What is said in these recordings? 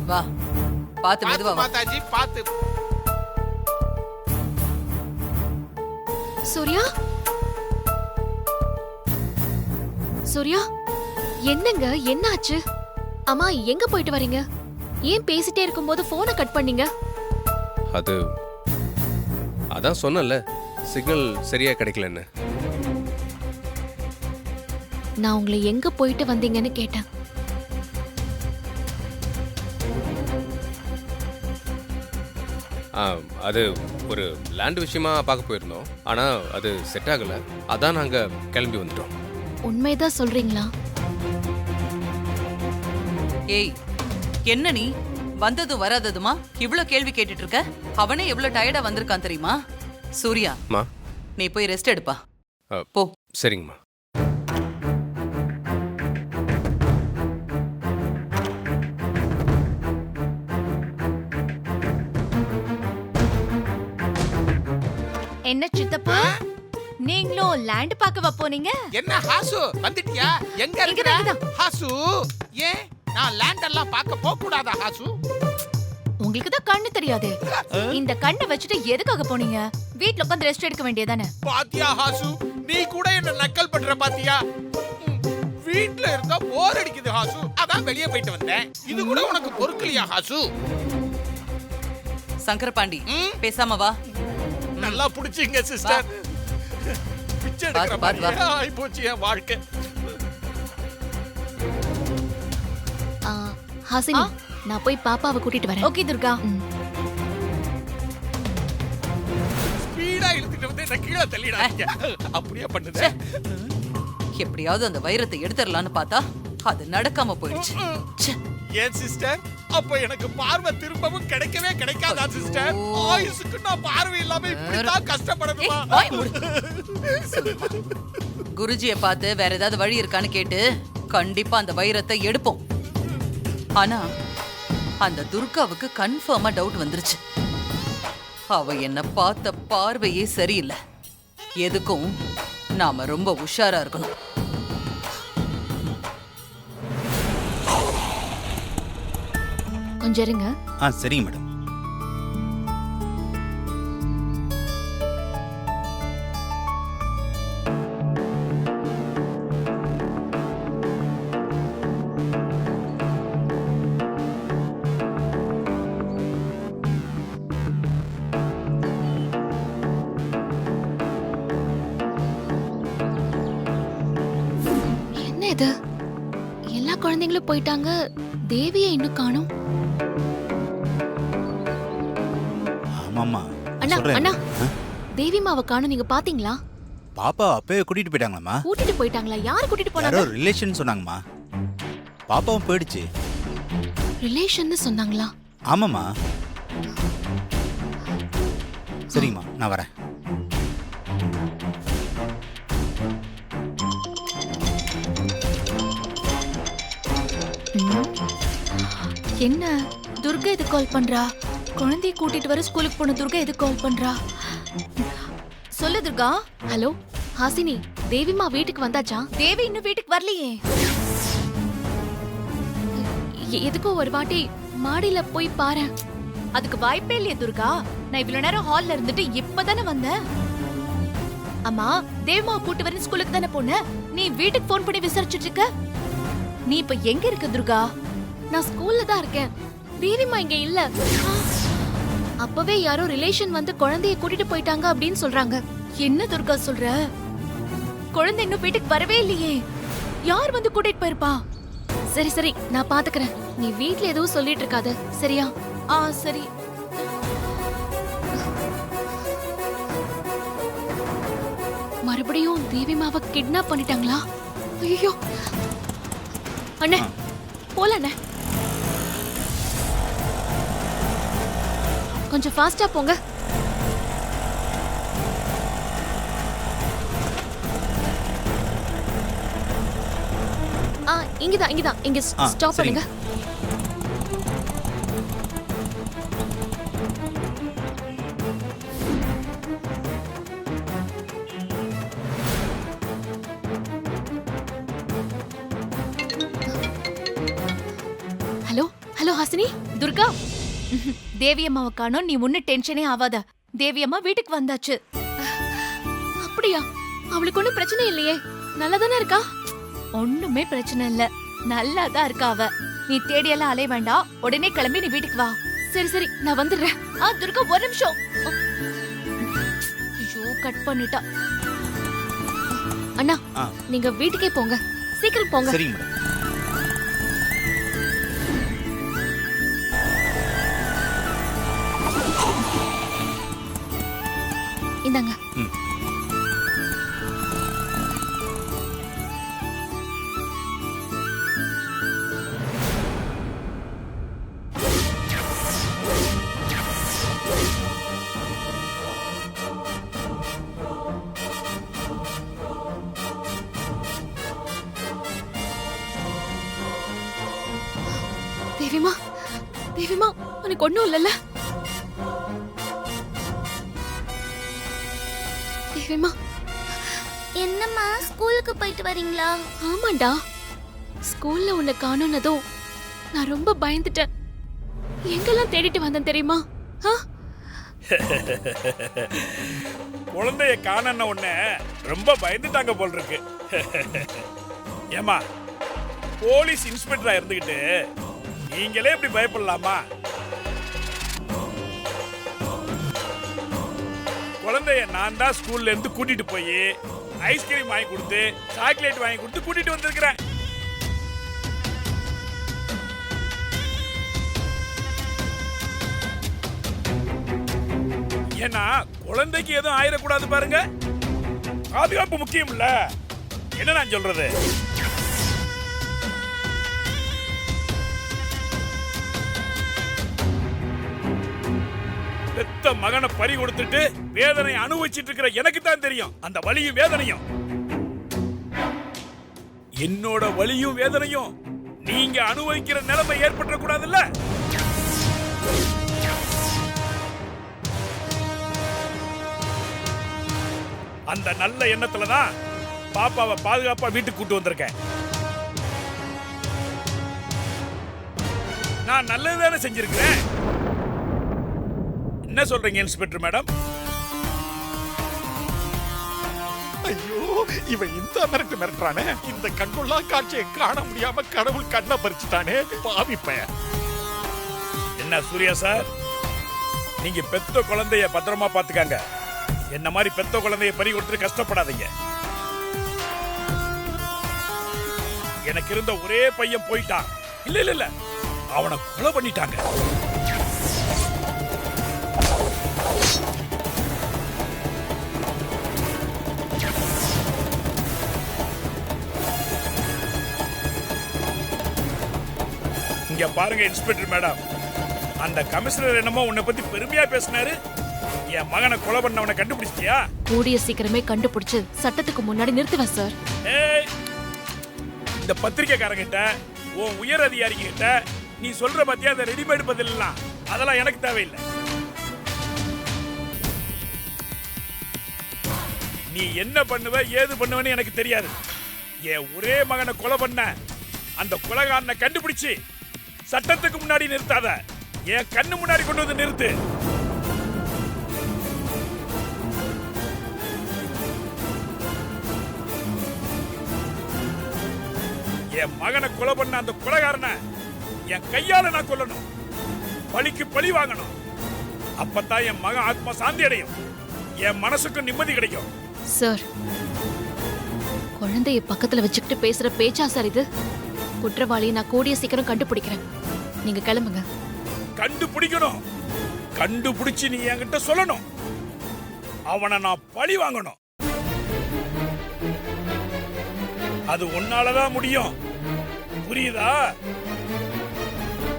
வா, பாத்து மெதுவா வா. மாதாஜி பாத்து. சூர்யா, சூர்யா, என்னங்க என்னாச்சு? அம்மா எங்க போயிட்டு வரீங்க? ஏன் பேசிட்டே இருக்கும்போது போனை கட் பண்ணீங்க? அதான் சொன்னல, சிக்னல் சரியா கிடைக்கலன்னு. நான் உங்களை எங்க போயிட்டு வந்தீங்கன்னு கேட்டேன். அது ஒரு லேண்ட் விஷயமா பார்க்க போயிருந்தோம். ஆனா அது செட் ஆகல. அதான் நாங்க கிளம்பி வந்துட்டோம். உண்மைதான் சொல்றீங்களா? ஏய், என்ன நீ வந்ததும் வராததுமா இவ்ளோ கேள்வி கேட்டுட்டு இருக்க? அவனே எவ்வளவு டயர்டா வந்திருக்கான் தெரியுமா? சூர்யா, மா, நீ போய் ரெஸ்ட் எடுப்பா. போ. சரிங்கம்மா. என்ன சித்தப்பா, நீங்களும் லேண்ட் பார்க்க போனீங்க? என்ன ஹாசு வந்துட்டியா? எங்க இருக்கிற ஹாசு? ஏன் நான் லேண்ட் எல்லாம் பார்க்க போக கூடாதா ஹாசு? உங்களுக்கு தான் கண்ணு தெரியாது. இந்த கண்ணை வச்சுட்டு எதுக்காக போனீங்க? வீட்ல உட்கார்ந்து ரெஸ்ட் எடுக்க வேண்டியதானே? பாத்தியா ஹாசு, நீ கூட என்ன நக்கல் பண்ற பாத்தியா? வீட்ல இருந்தா போர் அடிக்குது ஹாசு, அதான் வெளியே போயிட்டு வந்தேன். இது கூட உனக்கு பொறுக்கலையா ஹாசு? சங்கர் பாண்டி, பேசாம வா. நல்லா புடிச்சீங்க சிஸ்டர். பிச்சை எடுக்கிற மாதிரி ஆயி போச்சு என் வாழ்க்கை. ஹாசினி, நான் போய் பாப்பாவை கூட்டிட்டு வரேன். ஓகே துர்கா. ஸ்பீடா இழுத்துட்டு வந்து என்ன கீழே தள்ளிடாதீங்க. அப்படியே பண்ணுதே. எப்படியாவது அந்த வைரத்தை எடுத்துடலான்னு பார்த்தா அது நடக்காம போயிடுச்சு. ஏன் சிஸ்டர், அப்ப எனக்கு பார்வை திரும்பவும் கிடைக்கவே கிடைக்காதா சிஸ்டர்? ஆயுசுக்கு நான் பார்வை இல்லாம இப்படிதான் கஷ்டப்படணுமா? குருஜியை பார்த்து வேற ஏதாவது வழி இருக்கான்னு கேட்டு கண்டிப்பா அந்த வைரத்தை எடுப்போம். ஆனா அந்த துர்காவுக்கு கன்ஃபார்மா டவுட் வந்துருச்சு. அவ என்ன பார்த்த பார்வையே சரியில்லை. எதுக்கும் நாம ரொம்ப உஷாரா இருக்கணும். கொஞ்சம் இருங்க. சரிங்க மேடம். என்ன இது? எல்லா குழந்தைங்களும் போயிட்டாங்க, தேவியை இன்னும் காணோம். ஆமாம்மா. அண்ணா, அண்ணா, தேவிமாவை காணோம். நீங்க பாத்தீங்களா? பாப்பா அப்பவே கூட்டிட்டு போயிட்டாங்களாம்மா. கூட்டிட்டு போயிட்டாங்களா? யார் கூட்டிட்டு போனாங்க? யாரோ ரிலேஷன் சொன்னாங்கம்மா. பாப்பாவும் போயிடுச்சு. ரிலேஷன் சொன்னாங்களா? ஆமாம்மா. சரிங்கம்மா, நான் வரேன். என்ன துர்கா எது கால் பண்றா? குழந்தைய கூட்டிட்டு வர ஸ்கூலுக்கு போன துர்கா எது கால் பண்றா? சொல்லு துர்கா. ஹலோ ஹாசினி, தேவிமா வீட்டுக்கு வந்தாச்சா? தேவி இன்னும் வீட்டுக்கு வரலையே. எதுக்கோ ஒரு வாட்டி மாடியில போய் பாரு. அதுக்கு வாய்ப்பே இல்லையே துர்கா. நான் இவ்வளவு நேரம் ஹால்ல இருந்துட்டு இப்பதானே வந்தேன். அம்மா, தேவிமாவை கூட்டு வர ஸ்கூலுக்கு தானே போன. நீ வீட்டுக்கு போன் பண்ணி விசாரிச்சுட்டு இருக்க. நீ இப்ப எங்க இருக்க துர்கா? நான் ஸ்கூல்ல தான் இருக்கேன். தேவிமா இங்க இல்ல. அப்பவே யாரோ ரிலேஷன் வந்து குழந்தைய கூட்டிட்டு போயிட்டாங்க அப்படின்னு சொல்றாங்க. என்ன துர்கா சொல்ற? குழந்தை இன்னும் வீட்டுக்கு வரவே இல்லையே. யார் வந்து கூட்டிட்டு போயிருப்பா? சரி சரி, நான் பாத்துக்கிறேன். நீ வீட்ல எதுவும் சொல்லிட்டு இருக்காத, சரியா? சரி. மறுபடியும் தேவிமாவை கிட்னாப் பண்ணிட்டாங்களா? ஐயோ அண்ணே, போல அண்ணே. கொஞ்சம் ஃபாஸ்டா போங்க. இங்கதான் இங்க ஸ்டாப் பண்ணுங்க. ஹலோ ஹாசினி. துர்கா தேவி அம்மாவை காணோம், நீ ஒன்னும் டென்ஷனே ஆகாத. தேவி அம்மா வீட்டுக்கு வந்தாச்சு. அப்படியா? அவளுக்கு ஒண்ணும் பிரச்சனை இல்லையே, நல்லாதானே இருக்கா? ஒண்ணுமே பிரச்சனை இல்ல, நல்லாதான் இருக்கா அவ. நீ தேடியெல்லாம் அலைய வேண்டாம், உடனே கிளம்பி நீ வீட்டுக்கு வா. சரி சரி, நான் வந்துடுறேன். துர்கா ஒரு நிமிஷம். ஐயோ கட் பண்ணிட்டா. அண்ணா, ஆ. நீங்க வீட்டுக்கே போங்க, சீக்கிரம் போங்க. சரிங்க மேடம். இந்தாங்க. ம். தேவிமா, தேவிமா, உனக்கு ஒண்ணும் இல்லைல்ல? தேவிமா. என்னம்மா ஸ்கூலுக்கு போயிட்டு வரீங்களா? ஆமாண்டா, ஸ்கூல்ல உன்னை காணோனதும் நான் ரொம்ப பயந்துட்டேன். எங்கெல்லாம் தேடிட்டு வந்தேன் தெரியுமா? குழந்தைய காணன உடனே ரொம்ப பயந்துட்டாங்க போல் இருக்கு. ஏமா, போலீஸ் இன்ஸ்பெக்டரா இருந்துகிட்டு நீங்களே இப்படி பயப்படலாமா? குழந்தைய நான் தான் ஸ்கூல்ல இருந்து கூட்டிட்டு போய் ஐஸ்கிரீம் வாங்கி கொடுத்து சாக்லேட் வாங்கி கொடுத்து கூட்டிட்டு வந்திருக்கிறேன். ஏன்னா குழந்தைக்கு எதுவும் ஆயிடக்கூடாது பாருங்க, பாதுகாப்பு முக்கியம் இல்ல. என்ன நான் சொல்றது? பெத்த மகனை பறி கொடுத்துட்டு வேதனை அனுபவிச்சிட்டு இருக்கிற எனக்கு தான் தெரியும் அந்த வலியும் வேதனையும். என்னோட வலியும் வேதனையும் நீங்க அனுபவிக்கிற நிலைமை ஏற்பட்ட கூடாதுல்ல. அந்த நல்ல எண்ணத்துல தான் பாப்பாவை பாதுகாப்பா வீட்டுக்கு கூட்டு வந்திருக்கேன். நான் நல்லதுதானே செஞ்சிருக்கிறேன். என்ன சொல்றீங்க இன்ஸ்பெக்டர் மேடம்? ஐயோ, இவன் இந்த மிரட்டுறானே. இந்த கண்கொள்ளா காட்சியை காண முடியாம கடவுள் கண்ணை பறிச்சுட்டானே, பாவி பையன். என்ன சூர்யா சார், நீங்க பெத்த குழந்தைய பத்திரமா பாத்துக்காங்க. என்ன மாதிரி பெத்த குழந்தைய பறி கொடுத்து கஷ்டப்படாதீங்க. எனக்கு இருந்த ஒரே பையன் போயிட்டான். இல்ல இல்ல இல்ல, அவனை கொலை பண்ணிட்டாங்க. இங்க பாருங்க இன்ஸ்பெக்டர் மேடம், அந்த கமிஷனர் என்னமோ உன்னை பத்தி பெருமையா பேசினாரு. என் மகனை கொலை பண்ணவனை கண்டுபிடிச்சிட்டியா? கூடிய சீக்கிரமே கண்டுபிடிச்சு சட்டத்துக்கு முன்னாடி நிறுத்துவேன் சார். ஏய், இந்த பத்திரிக்கைக்காரங்கிட்ட உன் உயர் அதிகாரி கிட்ட நீ சொல்ற பத்தியா அந்த ரெடிமேட் பதில் எல்லாம் அதெல்லாம் எனக்கு தேவையில்லை. நீ என்ன பண்ணுவ ஏது பண்ணுவன்னு எனக்கு தெரியாது. என் ஒரே மகனை கொலை பண்ண அந்த கொலைகாரனை கண்டுபிடிச்சு சட்டத்துக்கு முன்னாடி நிறுத்தாத, என் கண்ணு முன்னாடி கொண்டு வந்து நிறுத்து. என் மகனை கொலை பண்ண அந்த கொலைகாரனை என் கையால நான் கொல்லணும், பழிக்கு பழி வாங்கணும். அப்பதான் என் மகன் ஆத்மா சாந்தி அடையும், என் மனசுக்கு நிம்மதி கிடைக்கும். சார், குழந்தைய பக்கத்துல வச்சுக்கிட்டு பேசுற பேச்சா சார் இது? குற்றவாளியை நான் கூடிய சீக்கிரம் கண்டுபிடிக்கிறேன். நீங்க கிளம்புங்க. கண்டுபிடிக்கணும், கண்டுபிடிச்சு நீ என்கிட்ட சொல்லணும். அவனை நான் பழி வாங்கணும். அது உன்னாலதான் முடியும், புரியுதா?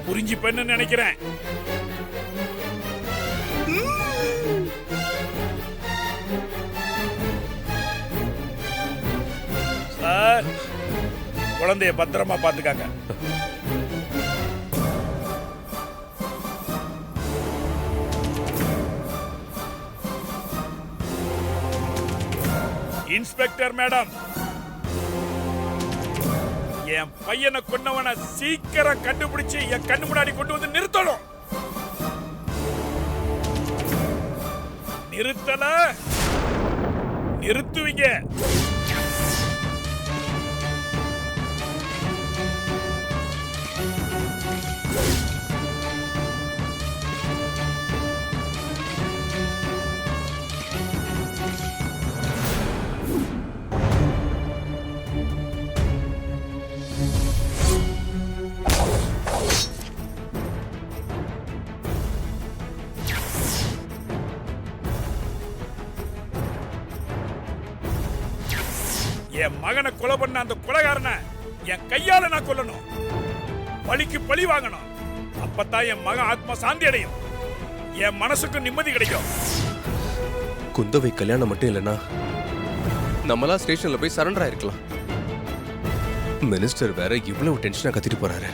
புரிஞ்சுப்பேன்னு நினைக்கிறேன். சார், குழந்தைய பத்திரமா பாத்துக்காங்க. இன்ஸ்பெக்டர் மேடம், என் பையனை கொன்னவனை சீக்கிரம் கண்டுபிடிச்சு என் கண்ணு முன்னாடி கொண்டு வந்து நிறுத்தணும். நிறுத்தல, நிறுத்துவீங்க. என் மகனை கொலை பண்ண அந்த கொலைகாரனை என் கையால நான் கொல்லணும். பழிக்கு பழி வாங்கணும். அப்பதான் என் மகன் ஆத்மா சாந்தி அடையும். என் மனசுக்கு நிம்மதி கிடைக்கும். குந்தவை கல்யாணம் மட்டும் இல்லைன்னா நம்மளா ஸ்டேஷன்ல போய் சரண்டர் ஆயிருக்கலாம். மினிஸ்டர் வேற இவ்வளவு டென்ஷனா கத்திட்டு போறாரு.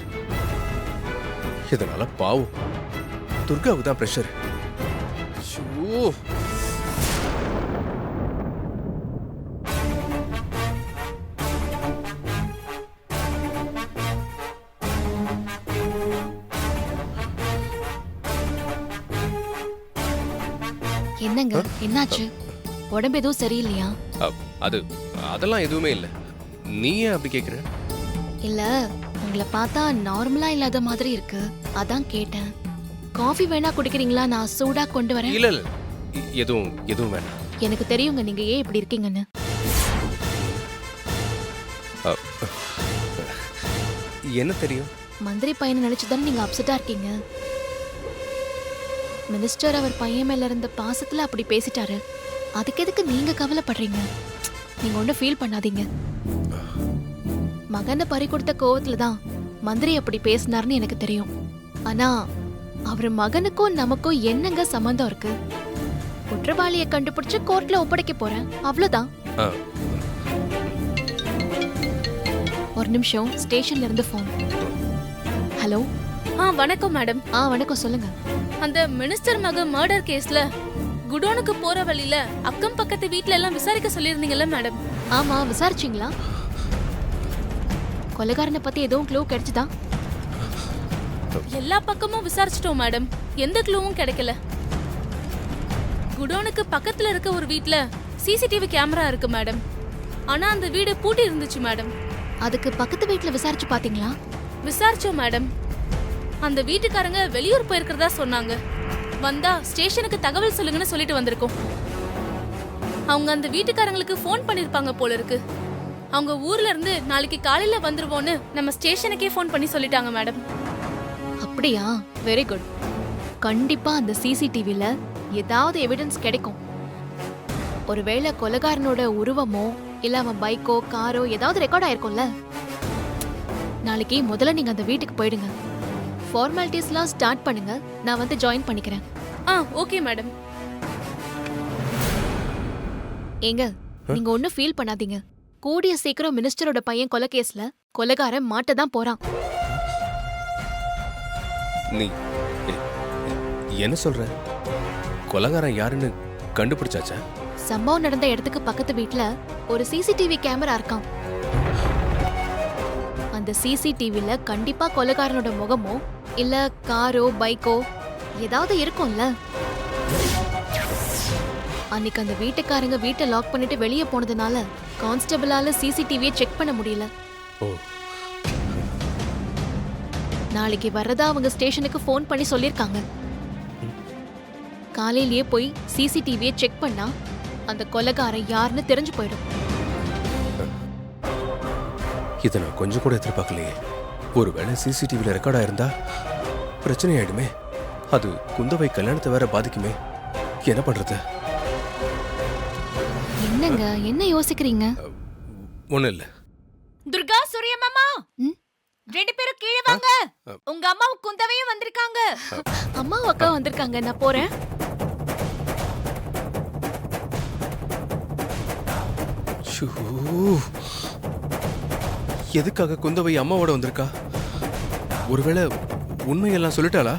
இதனால பாவம் துர்காவுக்கு தான் பிரஷர். என்னங்க என்னாச்சு? உடம்பு எதுவும் சரியில்லையா? அதெல்லாம் எதுவுமே இல்லை. நீ ஏன் அப்படி கேக்குற? இல்ல, உங்களை பார்த்தா நார்மலா இல்லாத மாதிரி இருக்கு, அதான் கேட்டேன். காஃபி வேணா குடிக்கிறீங்களா? நான் சூடா கொண்டு வரேன். இல்ல இல்ல, எதுவும் வேண்டாம். எனக்கு தெரியுங்க நீங்க ஏன் இப்படி இருக்கீங்கன்னு. என்ன தெரியும்? மந்திரி பையனை நினைச்சுதானே நீங்க அப்செட்டா இருக்கீங்க. மினிஸ்டர் அவர் பையன் மேல இருந்த பாசத்துல அப்படி பேசிட்டாரு. அதுக்கு எதுக்கு நீங்க கவலைப்படுறீங்க? நீங்க ஒன்னும் ஃபீல் பண்ணாதீங்க. மகனை பறி கொடுத்த கோவத்துல தான் மந்திரி அப்படி பேசினார்னு எனக்கு தெரியும். ஆனா அவர் மகனுக்கும் நமக்கும் என்னங்க சம்பந்தம் இருக்கு? குற்றவாளியை கண்டுபிடிச்சு கோர்ட்ல ஒப்படைக்க போறேன், அவ்வளவுதான். ஒரு நிமிஷம், ஸ்டேஷன்ல இருந்து போன். ஹலோ. வணக்கம் மேடம். வணக்கம், சொல்லுங்க. அந்த மினிஸ்டர் மக மர்டர் கேஸ்ல குடோனுக்கு போற வழியில அக்கம் பக்கத்து வீட்ல எல்லாம் விசாரிக்க சொல்லிருந்தீங்கல்ல மேடம்? ஆமா, விசாரிச்சீங்களா? கொலைகாரனை பத்தி எதுவும் க்ளூ கிடைச்சதா? எல்லா பக்கமும் விசாரிச்சிட்டோம் மேடம், எந்த க்ளூவும் கிடைக்கல. குடோனுக்கு பக்கத்துல இருக்க ஒரு வீட்ல சிசிடிவி கேமரா இருக்கு மேடம். ஆனா அந்த வீடு பூட்டி இருந்துச்சு மேடம். அதுக்கு பக்கத்து வீட்ல விசாரிச்சு பாத்தீங்களா? விசாரிச்சோம் மேடம். அந்த வீட்டுக்காரங்க வெளியூர் போயிருக்கிறதா சொன்னாங்க. வந்தா ஸ்டேஷனுக்கு தகவல் சொல்லுங்கன்னு சொல்லிட்டு வந்திருக்கோம். அவங்க அந்த வீட்டுக்காரங்களுக்கு ஃபோன் பண்ணிருப்பாங்க போல இருக்கு. அவங்க ஊர்ல இருந்து நாளைக்கு காலையில வந்துருவோன்னு நம்ம ஸ்டேஷனுக்கே ஃபோன் பண்ணி சொல்லிட்டாங்க மேடம். அப்படியா? Very good. கண்டிப்பா அந்த சிசிடிவில ஏதாவது எவிடன்ஸ் கிடைக்கும். ஒருவேளை கொலைகாரனோட உருவமோ இல்ல அவன் பைக்கோ காரோ ஏதாவது ரெக்கார்ட் ஆயிருக்கும்ல. நாளைக்கு முதல்ல நீங்க அந்த வீட்டுக்கு போயிடுங்க. ஃபார்மாலிட்டிஸ்லாம் ஸ்டார்ட் பண்ணுங்க, நான் வந்து ஜாயின் பண்ணிக்கிறேன். Okay madam. ஏங்க, நீங்க ஒன்னும் ஃபீல் பண்ணாதீங்க. கூடிய சீக்கிரம் மினிஸ்டரோட பையன் கொலை கேஸ்ல கொலைகாரன் மாட்ட தான் போறான். நீ என்ன சொல்ற? கொலைகாரன் யாருன்னு கண்டுபிடிச்சாச்சா? சம்பவம் நடந்த இடத்துக்கு பக்கத்து வீட்ல ஒரு சிசிடிவி கேமரா இருக்கான். அந்த சிசிடிவில கண்டிப்பா கொலைகாரனோட முகமோ இல்ல காரோ பைக்கோ ஏதாவது இருக்கும்ல. அன்னைக்கு அந்த வீட்டுக்காரங்க வீட்டை லாக் பண்ணிட்டு வெளியே போனதுனால கான்ஸ்டபிளால சிசிடிவியை செக் பண்ண முடியல. நாளைக்கு வர்றதா அவங்க ஸ்டேஷனுக்கு ஃபோன் பண்ணி சொல்லிருக்காங்க. காலையிலேயே போய் சிசிடிவியை செக் பண்ணா அந்த கொலைகாரன் யாருன்னு தெரிஞ்சு போயிடும். இதை நான் கொஞ்சம் கூட எதிர்பார்க்கலையே. ஒருவேளை சிசிடிவில ரெக்கார்ட் ஆயிருந்தா பிரச்சனை ஆயிடுமே. அது குந்தவை கல்யாணத்தை வேற பாதிக்குமே. என்ன பண்றது? என்னங்க, என்ன யோசிக்கிறீங்க? ஒண்ணு இல்ல. துர்கா, சூரிய மாமா, ரெண்டு பேரும் கீழே வாங்க. உங்க அம்மாவும் குந்தவையும் வந்திருக்காங்க. அம்மா அக்கா வந்திருக்காங்க, நான் போறேன். எதுக்காக குந்தவை அம்மாவோட வந்திருக்கா? ஒருவேளை உண்மையெல்லாம் சொல்லிட்டாளா?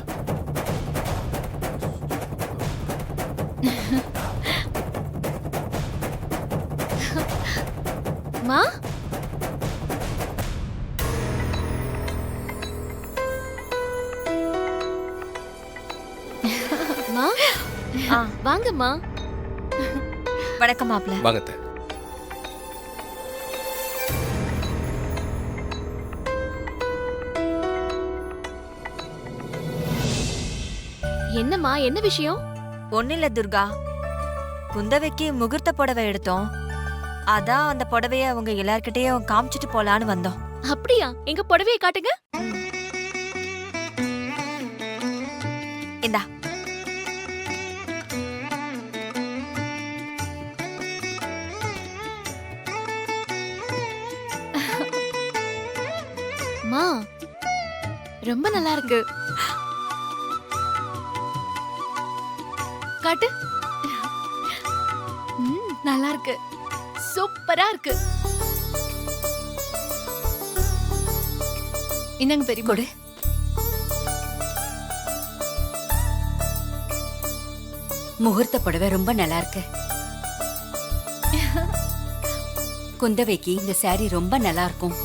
மா, மா வாங்கம்மா. வணக்கம் மாப்ள. வாங்கத்த. என்னம்மா, என்ன விஷயம்? ஒண்ணு இல்ல துர்கா, குந்தவைக்கு முகூர்த்த புடவை எடுத்தோம். அதான் அந்த புடவைய அவங்க எல்லார்கிட்டயும் காமிச்சிட்டு போலான்னு வந்தோம். அப்படியா? எங்க புடவையை காட்டுங்க. இந்தா. மா, ரொம்ப நல்லா இருக்கு. காட்டு. நல்லா இருக்கு, சூப்பரா இருக்கு. என்னங்க பெரிய கொடு. முகூர்த்த புடவை ரொம்ப நல்லா இருக்கு. குந்தவைக்கு இந்த சாரி ரொம்ப நல்லா இருக்கும்.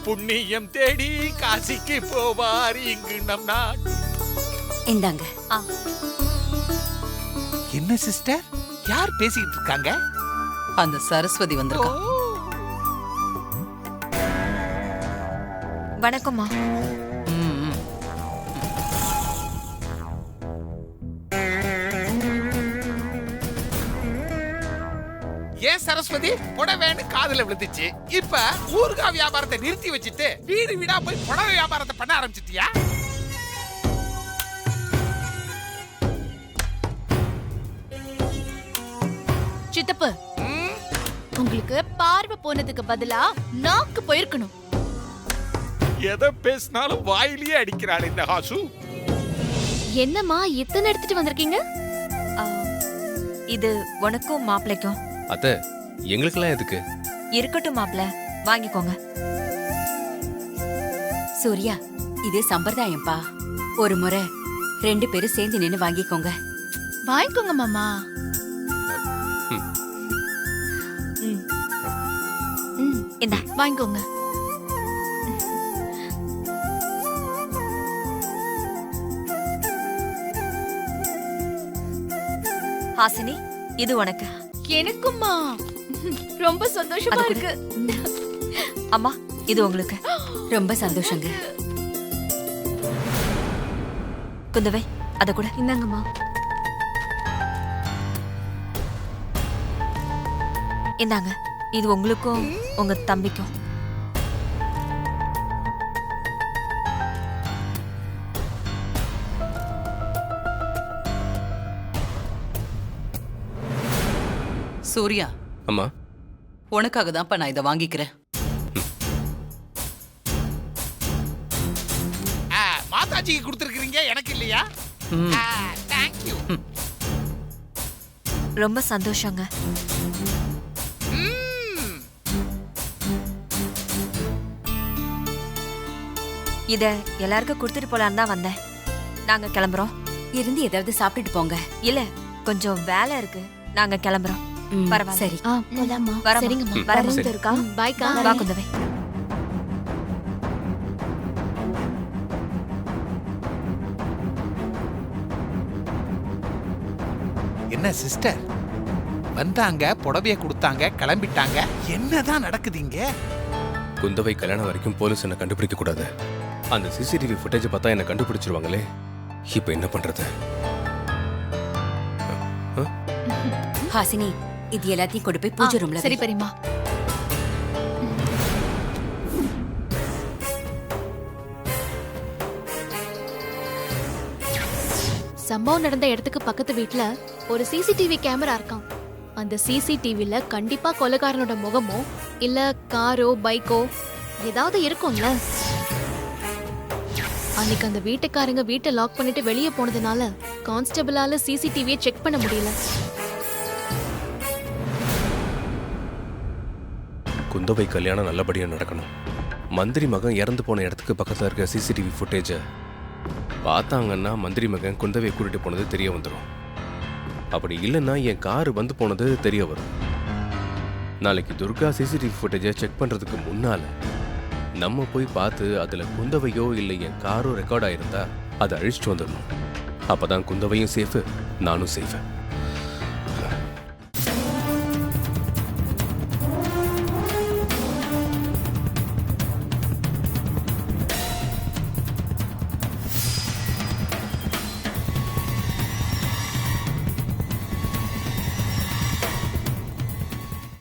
புண்ணியம் தேடி காசிக்கு போவார் இங்கு நம் நாடு. இந்தாங்க. என்ன சிஸ்டர், யார் பேசிக்கிட்டு இருக்காங்க? அந்த சரஸ்வதி வந்திருக்கா. வணக்கம்மா. ஏன் சரஸ்வதி, புடவைன்னு காதுல விழுந்துச்சு. இப்ப ஊர்கா வியாபாரத்தை நிறுத்தி வச்சுட்டு வீடு வீடா போய் புடவை வியாபாரத்தை பண்ண ஆரம்பிச்சிட்டியா? சித்தப்பு, உங்களுக்கு பார்வை போனதுக்கு பதிலா நாக்கு போயிருக்கணும். எதை பேசினாலும் வாயிலேயே அடிக்கிறாள் இந்த ஹாசு. என்னம்மா இத்தனை எடுத்துட்டு வந்திருக்கீங்க? இது உனக்கும் மாப்பிளைக்கும். அத்த, எங்களுக்கெல்லாம் எதுக்கு? இருக்கட்டும் மாப்பிள, வாங்கிக்கோங்க. சூர்யா, இது சம்பிரதாயம்பா. ஒரு முறை 2 பேரும் சேர்ந்து நின்னு வாங்கிக்கோங்க. வாங்கிக்கோங்க மாமா. இந்தா வாங்கிக்கோங்க. ஹாசினி, இது உனக்கு. எனக்கும்மா ரொம்ப சந்தோஷமா இருக்கு. அம்மா, இது உங்களுக்கு. ரொம்ப சந்தோஷங்க. குந்தவை, அத கூட. இந்தாங்கம்மா. இந்தாங்க, இது உங்களுக்கும் உங்க தம்பிக்கும். சூர்யா, அம்மா, உனக்காக தான்ப்பா நான் இதை வாங்கிக்கிறேன். மாதாஜிக்கு கொடுத்துருக்கீங்க, எனக்கு இல்லையா? தேங்க்யூ. ரொம்ப சந்தோஷங்க. இத எல்லாருக்கும் கொடுத்துட்டு போலான்னு தான் வந்தேன். நாங்க கிளம்புறோம். இருந்து ஏதாவது சாப்பிட்டுட்டு போங்க. இல்ல, கொஞ்சம் வேலை இருக்கு. நாங்க கிளம்புறோம். பரவாயில்ல. சரி. போலாமா? வரமா. சரிங்கம்மா. வரமா. சரி. இருக்கா? பாய்க்கா. வா குந்தவை. என்ன சிஸ்டர், வந்தாங்க, புடவைய கொடுத்தாங்க, கிளம்பிட்டாங்க. என்னதான் நடக்குது இங்க? குந்தவை கல்யாணம் வரைக்கும் போலீஸ் என்ன கண்டுபிடிக்க கூடாது. அந்த சிசிடிவி ஃபுட்டேஜ் பார்த்தா என்ன கண்டுபிடிச்சிருவாங்களே. இப்போ என்ன பண்றது? ஹாசினி, இது எல்லாத்தையும் கொண்டு போய் பூஜை ரூம்ல சரி பெரியம்மா. சம்பவம் நடந்த இடத்துக்கு பக்கத்து வீட்ல ஒரு சிசிடிவி கேமரா இருக்காம். அந்த சிசிடிவில கண்டிப்பா கொலைகாரனோட முகமோ இல்ல காரோ பைக்கோ ஏதாவது இருக்கும்ல. அன்னைக்கு அந்த வீட்டுக்காரங்க வீட்டை லாக் பண்ணிட்டு வெளியே போனதுனால கான்ஸ்டபிளால சிசிடிவியை செக் பண்ண முடியல. குந்தவை கல்யாணம் நல்லபடியா நடக்கணும். மந்திரி மகன் இறந்து போன இடத்துக்கு பக்கத்துல இருக்க சிசிடிவி ஃபுட்டேஜை பார்த்தாங்கன்னா மந்திரி மகன் குந்தவை கூட்டிட்டு போனது தெரிய வந்துடும். அப்படி இல்லைன்னா என் காரு வந்து போனது தெரிய வரும். நாளைக்கு துர்கா சிசிடிவி ஃபுட்டேஜை செக் பண்றதுக்கு முன்னால நம்ம போய் பார்த்து அதுல குந்தவையோ இல்லை என் காரோ ரெக்கார்ட் ஆயிருந்தா அதை அழிச்சிட்டு வந்துடணும். அப்பதான் குந்தவையும் சேஃபு, நானும் சேஃபு.